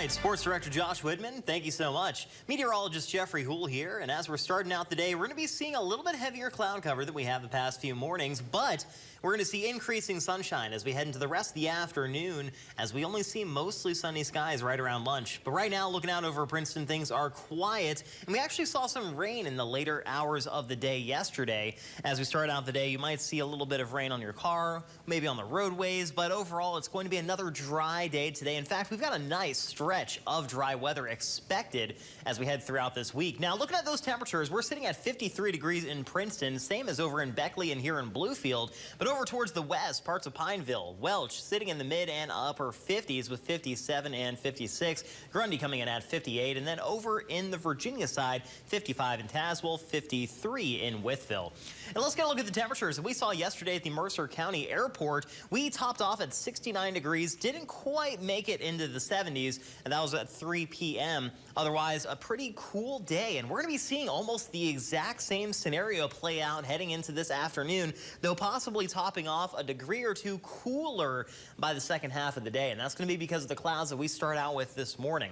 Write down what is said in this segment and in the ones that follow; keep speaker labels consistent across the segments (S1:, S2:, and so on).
S1: right, Sports Director Josh Whitman, thank you so much. Meteorologist Jeffrey Houle here, and as we're starting out the day, we're going to be seeing a little bit heavier cloud cover than we have the past few mornings, but we're going to see increasing sunshine as we head into the rest of the afternoon, as we only see mostly sunny skies right around lunch. But right now, looking out over Princeton, things are quiet, and we actually saw some rain in the later hours of the day yesterday. As we start out the day, you might see a little bit of rain on your car, maybe on the roadways, but overall, it's going to be another dry day today. In fact, we've got a nice stretch of dry weather expected as we head throughout this week. Now, looking at those temperatures, we're sitting at 53 degrees in Princeton, same as over in Beckley and here in Bluefield. But over towards the west, parts of Pineville, Welch sitting in the mid and upper 50s with 57 and 56. Grundy coming in at 58. And then over in the Virginia side, 55 in Tazewell, 53 in Wytheville. And let's get a look at the temperatures that we saw yesterday at the Mercer County Airport. We topped off at 69 degrees, didn't quite make it into the 70s, and that was at 3 p.m. Otherwise, a pretty cool day, and we're going to be seeing almost the exact same scenario play out heading into this afternoon, though possibly topping off a degree or two cooler by the second half of the day, and that's going to be because of the clouds that we start out with this morning.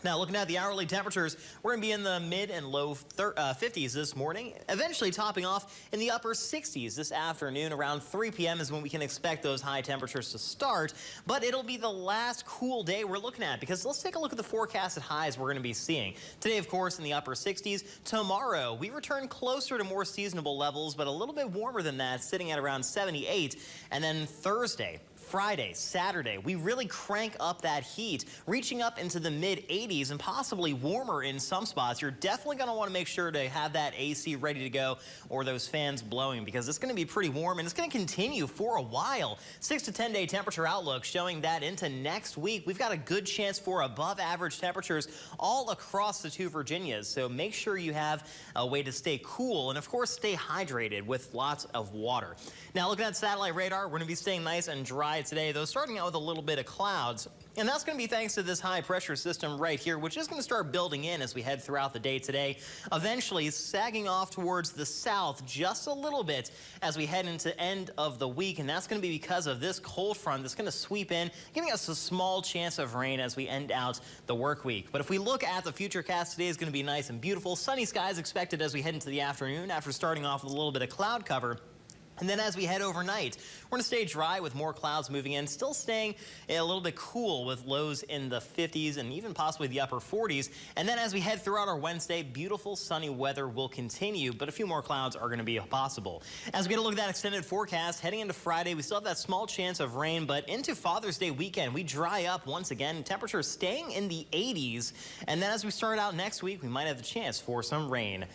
S1: Now, looking at the hourly temperatures, we're going to be in the mid and low 50s this morning, eventually topping off in the upper 60s this afternoon. Around 3 p.m. is when we can expect those high temperatures to start, but it'll be the last cool day we're looking at, because let's take a look at the forecasted highs we're going to be seeing. Today, of course, in the upper 60s. Tomorrow, we return closer to more seasonable levels, but a little bit warmer than that, sitting at around 78. And then Thursday, Friday, Saturday, we really crank up that heat, reaching up into the mid-80s and possibly warmer in some spots. You're definitely going to want to make sure to have that AC ready to go or those fans blowing, because it's going to be pretty warm and it's going to continue for a while. 6 to 10 day temperature outlook showing that into next week, we've got a good chance for above average temperatures all across the two Virginias. So make sure you have a way to stay cool and, of course, stay hydrated with lots of water. Now, looking at satellite radar, we're going to be staying nice and dry today, though starting out with a little bit of clouds. And that's going to be thanks to this high pressure system right here, which is going to start building in as we head throughout the day today, eventually sagging off towards the south just a little bit as we head into end of the week. And that's going to be because of this cold front that's going to sweep in, giving us a small chance of rain as we end out the work week. But if we look at the futurecast, today is going to be nice and beautiful. Sunny skies expected as we head into the afternoon after starting off with a little bit of cloud cover. And then as we head overnight, we're going to stay dry with more clouds moving in, still staying a little bit cool with lows in the 50s and even possibly the upper 40s. And then as we head throughout our Wednesday, beautiful sunny weather will continue, but a few more clouds are going to be possible. As we get a look at that extended forecast, heading into Friday, we still have that small chance of rain, but into Father's Day weekend, we dry up once again, temperatures staying in the 80s. And then as we start out next week, we might have the chance for some rain.